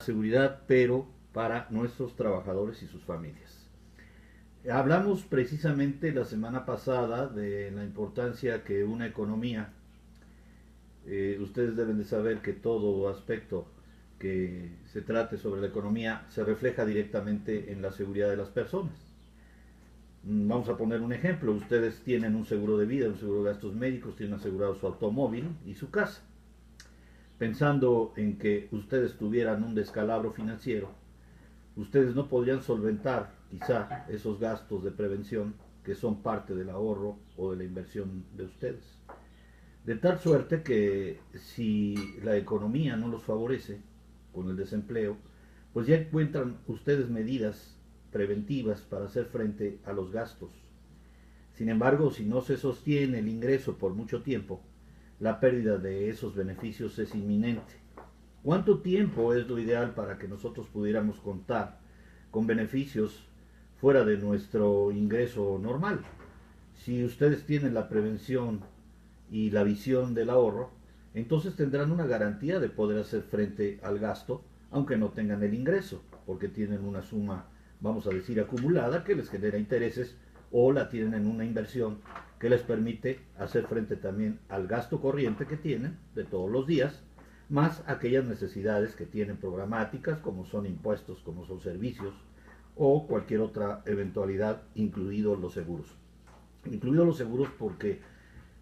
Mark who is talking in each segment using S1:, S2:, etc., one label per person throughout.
S1: seguridad, pero para nuestros trabajadores y sus familias. Hablamos precisamente la semana pasada de la importancia que una economía, ustedes deben de saber que todo aspecto que se trate sobre la economía se refleja directamente en la seguridad de las personas. Vamos a poner un ejemplo, ustedes tienen un seguro de vida, un seguro de gastos médicos, tienen asegurado su automóvil y su casa. Pensando en que ustedes tuvieran un descalabro financiero, ustedes no podrían solventar quizá esos gastos de prevención que son parte del ahorro o de la inversión de ustedes. De tal suerte que si la economía no los favorece con el desempleo, pues ya encuentran ustedes medidas preventivas para hacer frente a los gastos. Sin embargo, si no se sostiene el ingreso por mucho tiempo, la pérdida de esos beneficios es inminente. ¿Cuánto tiempo es lo ideal para que nosotros pudiéramos contar con beneficios fuera de nuestro ingreso normal? Si ustedes tienen la prevención y la visión del ahorro, entonces tendrán una garantía de poder hacer frente al gasto, aunque no tengan el ingreso, porque tienen una suma, vamos a decir, acumulada que les genera intereses, o la tienen en una inversión que les permite hacer frente también al gasto corriente que tienen de todos los días, más aquellas necesidades que tienen programáticas, como son impuestos, como son servicios, o cualquier otra eventualidad, incluidos los seguros. Incluidos los seguros porque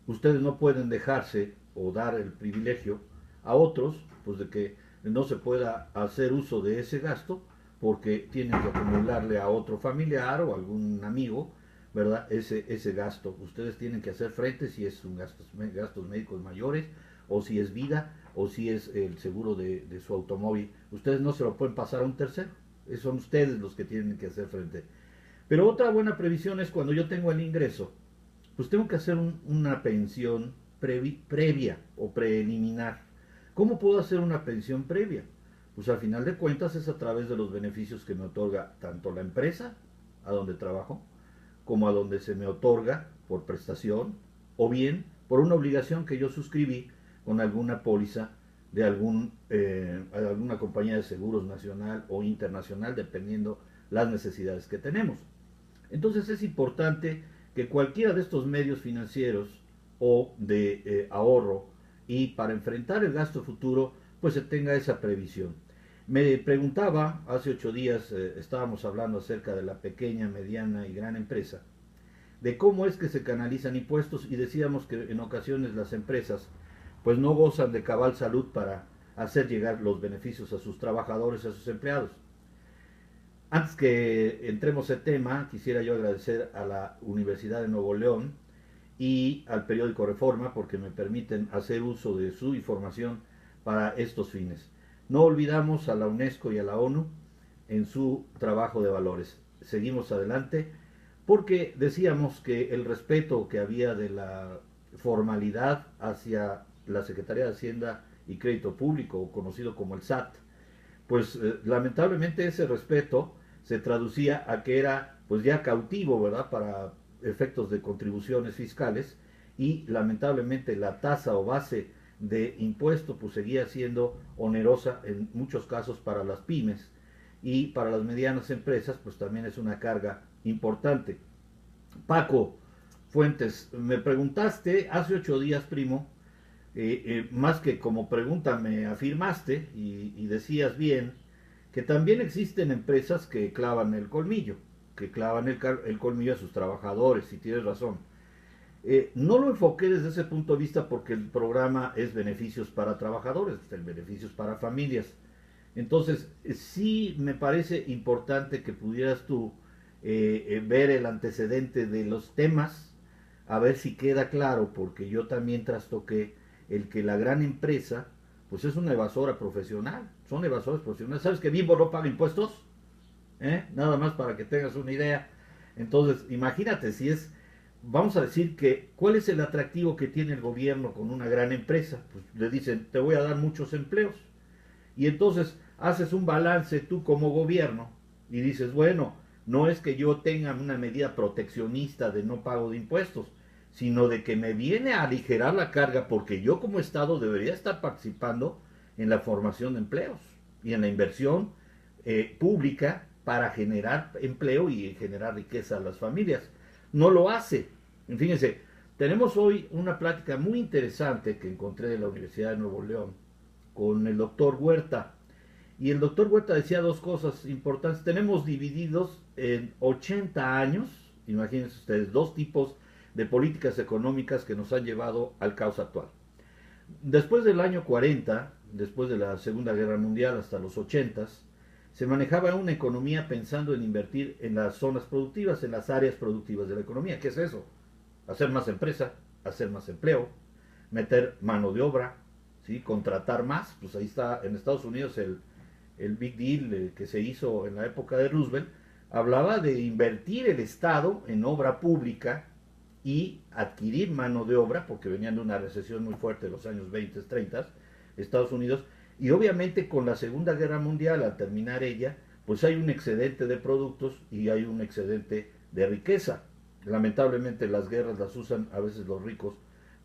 S1: ustedes no pueden dejarse o dar el privilegio a otros, pues de que no se pueda hacer uso de ese gasto, porque tienen que acumularle a otro familiar o algún amigo, ¿verdad? Ese gasto. Ustedes tienen que hacer frente si es un gastos médicos mayores, o si es vida, o si es el seguro de su automóvil. Ustedes no se lo pueden pasar a un tercero. Son ustedes los que tienen que hacer frente. Pero otra buena previsión es cuando yo tengo el ingreso, pues tengo que hacer una pensión previa o preliminar. ¿Cómo puedo hacer una pensión previa? Pues al final de cuentas es a través de los beneficios que me otorga tanto la empresa a donde trabajo, como a donde se me otorga por prestación, o bien por una obligación que yo suscribí con alguna póliza de alguna compañía de seguros nacional o internacional, dependiendo las necesidades que tenemos. Entonces es importante que cualquiera de estos medios financieros o de ahorro, y para enfrentar el gasto futuro, pues se tenga esa previsión. Me preguntaba, hace 8 días estábamos hablando acerca de la pequeña, mediana y gran empresa, de cómo es que se canalizan impuestos, y decíamos que en ocasiones las empresas pues no gozan de cabal salud para hacer llegar los beneficios a sus trabajadores, a sus empleados. Antes que entremos en tema, quisiera yo agradecer a la Universidad de Nuevo León y al periódico Reforma porque me permiten hacer uso de su información para estos fines. No olvidamos a la UNESCO y a la ONU en su trabajo de valores. Seguimos adelante porque decíamos que el respeto que había de la formalidad hacia la Secretaría de Hacienda y Crédito Público, conocido como el SAT, pues lamentablemente ese respeto se traducía a que era pues ya cautivo, ¿verdad?, para efectos de contribuciones fiscales, y lamentablemente la tasa o base de impuesto pues seguía siendo onerosa en muchos casos para las pymes, y para las medianas empresas pues también es una carga importante. Paco Fuentes, me preguntaste hace 8 días, primo, más que como pregunta me afirmaste y decías bien que también existen empresas que clavan el colmillo, que clavan el colmillo a sus trabajadores, y tienes razón. No lo enfoqué desde ese punto de vista porque el programa es beneficios para trabajadores, el beneficios para familias. Entonces, sí me parece importante que pudieras tú ver el antecedente de los temas, a ver si queda claro, porque yo también trastoqué el que la gran empresa, pues es una evasora profesional, son evasores profesionales. ¿Sabes que Bimbo no paga impuestos? Nada más para que tengas una idea. Entonces, imagínate si es, vamos a decir que, ¿cuál es el atractivo que tiene el gobierno con una gran empresa? Pues le dicen, te voy a dar muchos empleos. Y entonces haces un balance tú como gobierno y dices, bueno, no es que yo tenga una medida proteccionista de no pago de impuestos, sino de que me viene a aligerar la carga porque yo como Estado debería estar participando en la formación de empleos. y en la inversión pública para generar empleo y generar riqueza a las familias. No lo hace. Fíjense, tenemos hoy una plática muy interesante que encontré en la Universidad de Nuevo León con el doctor Huerta. Y el doctor Huerta decía dos cosas importantes. Tenemos divididos en 80 años, imagínense ustedes, dos tipos de políticas económicas que nos han llevado al caos actual. Después del año 40, después de la Segunda Guerra Mundial hasta los 80, se manejaba una economía pensando en invertir en las zonas productivas, en las áreas productivas de la economía. ¿Qué es eso? Hacer más empresa, hacer más empleo, meter mano de obra, ¿sí? Contratar más. Pues ahí está en Estados Unidos el Big Deal que se hizo en la época de Roosevelt. Hablaba de invertir el Estado en obra pública y adquirir mano de obra, porque venían de una recesión muy fuerte de los años 20, 30, Estados Unidos, y obviamente con la Segunda Guerra Mundial, al terminar ella, pues hay un excedente de productos y hay un excedente de riqueza. Lamentablemente las guerras las usan a veces los ricos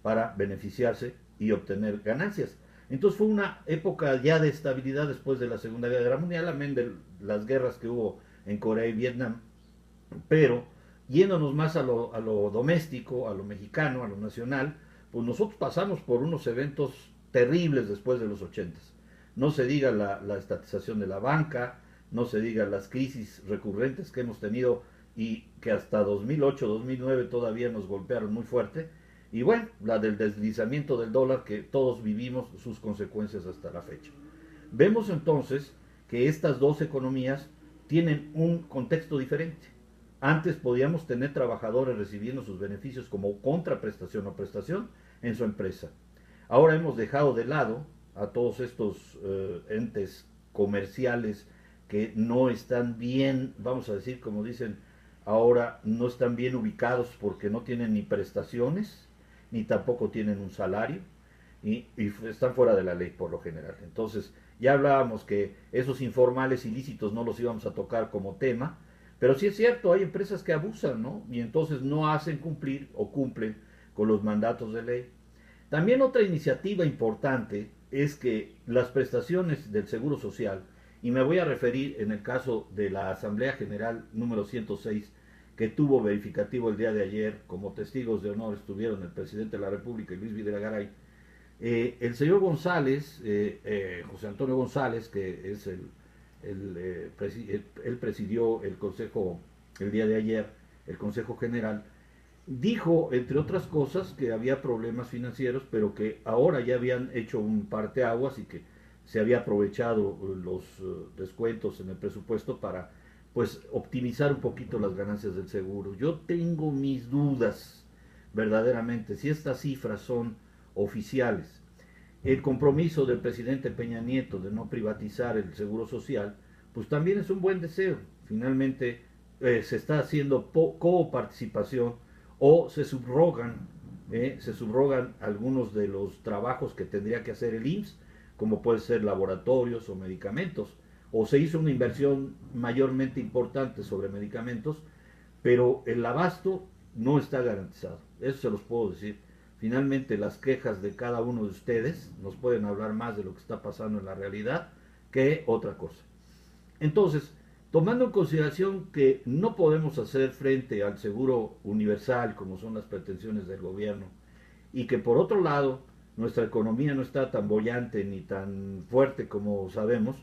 S1: para beneficiarse y obtener ganancias. Entonces fue una época ya de estabilidad después de la Segunda Guerra Mundial, amén de las guerras que hubo en Corea y Vietnam, pero yéndonos más a lo doméstico, a lo mexicano, a lo nacional, pues nosotros pasamos por unos eventos terribles después de los 80. No se diga la estatización de la banca, no se diga las crisis recurrentes que hemos tenido y que hasta 2008, 2009 todavía nos golpearon muy fuerte. Y bueno, la del deslizamiento del dólar que todos vivimos sus consecuencias hasta la fecha. Vemos entonces que estas dos economías tienen un contexto diferente. Antes podíamos tener trabajadores recibiendo sus beneficios como contraprestación o prestación en su empresa. Ahora hemos dejado de lado a todos estos entes comerciales que no están bien, vamos a decir, como dicen ahora, no están bien ubicados porque no tienen ni prestaciones, ni tampoco tienen un salario, y están fuera de la ley por lo general. Entonces, ya hablábamos que esos informales ilícitos no los íbamos a tocar como tema, pero sí es cierto, hay empresas que abusan, ¿no? Y entonces no hacen cumplir o cumplen con los mandatos de ley. También otra iniciativa importante es que las prestaciones del Seguro Social, y me voy a referir en el caso de la Asamblea General número 106, que tuvo verificativo el día de ayer, como testigos de honor estuvieron el presidente de la República y Luis Videgaray, el señor González, José Antonio González, que es él presidió el Consejo el día de ayer, el Consejo General, dijo, entre otras cosas, que había problemas financieros, pero que ahora ya habían hecho un parteaguas y que se había aprovechado los descuentos en el presupuesto para pues optimizar un poquito las ganancias del seguro. Yo tengo mis dudas verdaderamente si estas cifras son oficiales. El compromiso del presidente Peña Nieto de no privatizar el seguro social, pues también es un buen deseo. Finalmente se está haciendo coparticipación o se subrogan algunos de los trabajos que tendría que hacer el IMSS, como puede ser laboratorios o medicamentos, o se hizo una inversión mayormente importante sobre medicamentos, pero el abasto no está garantizado, eso se los puedo decir. Finalmente las quejas de cada uno de ustedes nos pueden hablar más de lo que está pasando en la realidad que otra cosa. Entonces, tomando en consideración que no podemos hacer frente al seguro universal como son las pretensiones del gobierno y que por otro lado nuestra economía no está tan bollante ni tan fuerte como sabemos,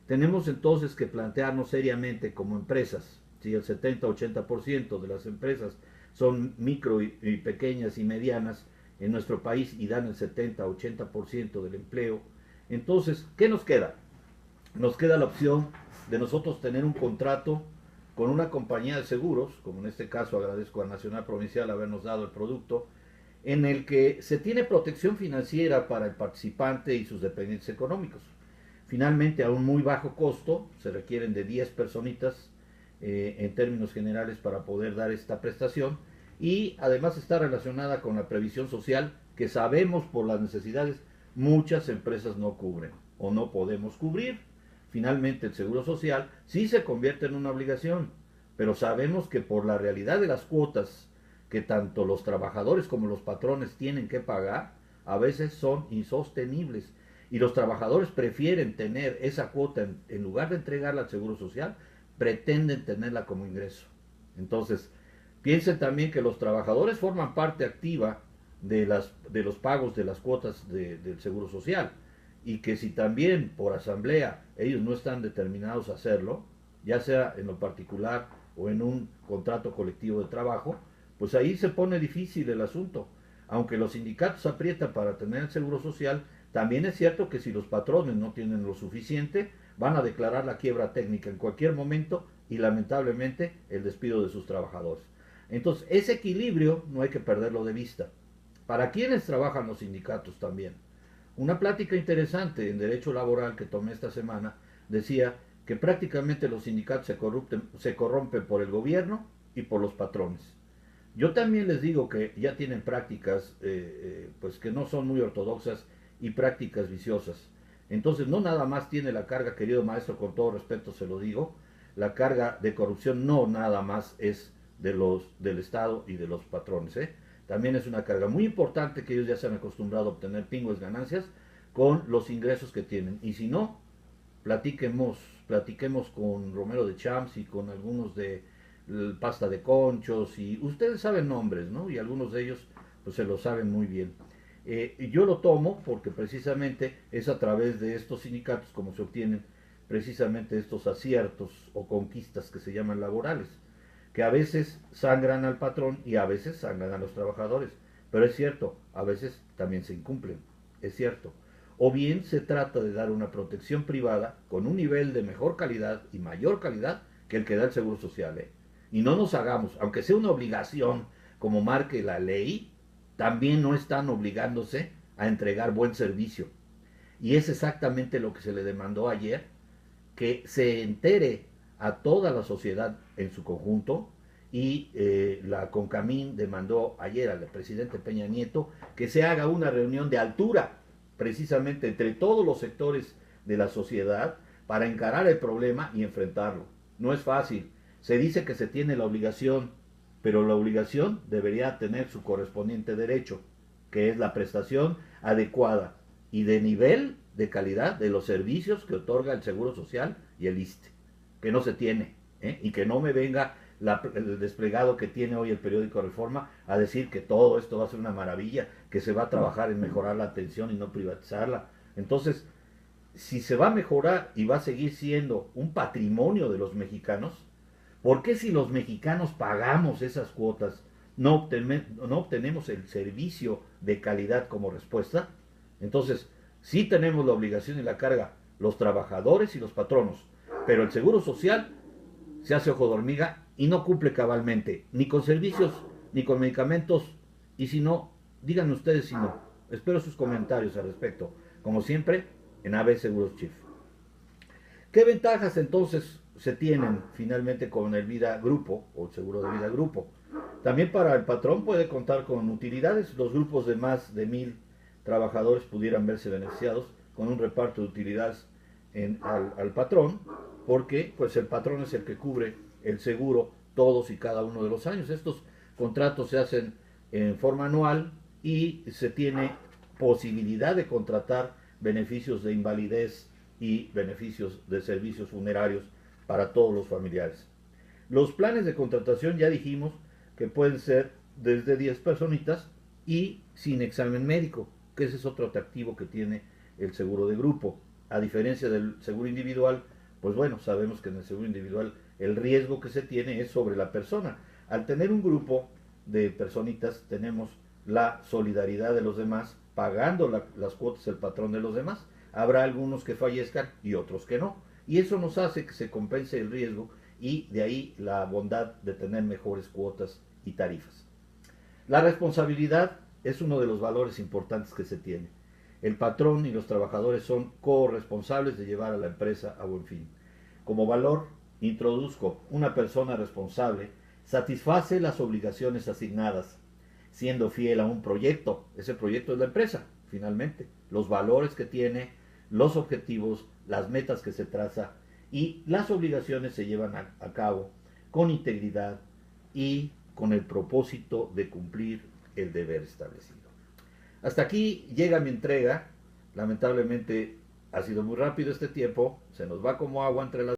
S1: tenemos entonces que plantearnos seriamente como empresas, si el 70-80% de las empresas son micro y pequeñas y medianas en nuestro país y dan el 70-80% del empleo, entonces, ¿qué nos queda? Nos queda la opción de nosotros tener un contrato con una compañía de seguros, como en este caso agradezco a Nacional Provincial habernos dado el producto, en el que se tiene protección financiera para el participante y sus dependientes económicos. Finalmente, a un muy bajo costo, se requieren de 10 personitas en términos generales para poder dar esta prestación, y además está relacionada con la previsión social que sabemos por las necesidades muchas empresas no cubren o no podemos cubrir. Finalmente el seguro social sí se convierte en una obligación, pero sabemos que por la realidad de las cuotas que tanto los trabajadores como los patrones tienen que pagar, a veces son insostenibles. y los trabajadores prefieren tener esa cuota en lugar de entregarla al Seguro Social, pretenden tenerla como ingreso. Entonces, piensen también que los trabajadores forman parte activa de los pagos de las cuotas del Seguro Social y que si también por asamblea ellos no están determinados a hacerlo, ya sea en lo particular o en un contrato colectivo de trabajo, pues ahí se pone difícil el asunto. Aunque los sindicatos aprietan para tener el Seguro Social, también es cierto que si los patrones no tienen lo suficiente, van a declarar la quiebra técnica en cualquier momento y lamentablemente el despido de sus trabajadores. Entonces, ese equilibrio no hay que perderlo de vista. ¿Para quiénes trabajan los sindicatos también? Una plática interesante en derecho laboral que tomé esta semana decía que prácticamente los sindicatos se corrompen por el gobierno y por los patrones. Yo también les digo que ya tienen prácticas pues que no son muy ortodoxas y prácticas viciosas. Entonces no nada más tiene la carga, querido maestro, con todo respeto se lo digo, la carga de corrupción no nada más es del Estado y de los patrones. También es una carga muy importante que ellos ya se han acostumbrado a obtener pingües ganancias con los ingresos que tienen. Y si no, platiquemos con Romero de Champs y con algunos de Pasta de Conchos, y ustedes saben nombres, ¿no? Y algunos de ellos pues se lo saben muy bien. Yo lo tomo porque precisamente es a través de estos sindicatos como se obtienen precisamente estos aciertos o conquistas que se llaman laborales, que a veces sangran al patrón y a veces sangran a los trabajadores. Pero es cierto, a veces también se incumplen, es cierto. O bien se trata de dar una protección privada con un nivel de mejor calidad y mayor calidad que el que da el Seguro Social. Y no nos hagamos, aunque sea una obligación como marque la ley, también no están obligándose a entregar buen servicio. Y es exactamente lo que se le demandó ayer, que se entere a toda la sociedad en su conjunto, y la CONCAMIN demandó ayer al presidente Peña Nieto que se haga una reunión de altura precisamente entre todos los sectores de la sociedad para encarar el problema y enfrentarlo. No es fácil, se dice que se tiene la obligación, pero la obligación debería tener su correspondiente derecho, que es la prestación adecuada y de nivel de calidad de los servicios que otorga el Seguro Social y el ISSSTE, que no se tiene, y que no me venga el desplegado que tiene hoy el periódico Reforma a decir que todo esto va a ser una maravilla, que se va a trabajar en mejorar la atención y no privatizarla. Entonces, si se va a mejorar y va a seguir siendo un patrimonio de los mexicanos, ¿por qué si los mexicanos pagamos esas cuotas no obtenemos el servicio de calidad como respuesta? Entonces, sí tenemos la obligación y la carga los trabajadores y los patronos, pero el Seguro Social se hace ojo de hormiga y no cumple cabalmente, ni con servicios, ni con medicamentos, y si no, díganme ustedes si no. Espero sus comentarios al respecto, como siempre, en AB Seguros Chief. ¿Qué ventajas entonces se tienen finalmente con el Vida Grupo o el seguro de vida grupo? También para el patrón puede contar con utilidades. Los grupos de más de 1000 trabajadores pudieran verse beneficiados con un reparto de utilidades al patrón, porque pues el patrón es el que cubre el seguro todos y cada uno de los años. Estos contratos se hacen en forma anual y se tiene posibilidad de contratar beneficios de invalidez y beneficios de servicios funerarios para todos los familiares. Los planes de contratación ya dijimos que pueden ser desde 10 personitas y sin examen médico, que ese es otro atractivo que tiene el seguro de grupo. A diferencia del seguro individual, pues bueno, sabemos que en el seguro individual el riesgo que se tiene es sobre la persona. Al tener un grupo de personitas tenemos la solidaridad de los demás, pagando las cuotas del patrón de los demás. Habrá algunos que fallezcan y otros que no. Y eso nos hace que se compense el riesgo y de ahí la bondad de tener mejores cuotas y tarifas. La responsabilidad es uno de los valores importantes que se tiene. El patrón y los trabajadores son corresponsables de llevar a la empresa a buen fin. Como valor, introduzco una persona responsable, satisface las obligaciones asignadas, siendo fiel a un proyecto. Ese proyecto es la empresa, finalmente. Los valores que tiene, los objetivos, las metas que se traza y las obligaciones se llevan a cabo con integridad y con el propósito de cumplir el deber establecido. Hasta aquí llega mi entrega Lamentablemente ha sido muy rápido este tiempo, se nos va como agua entre las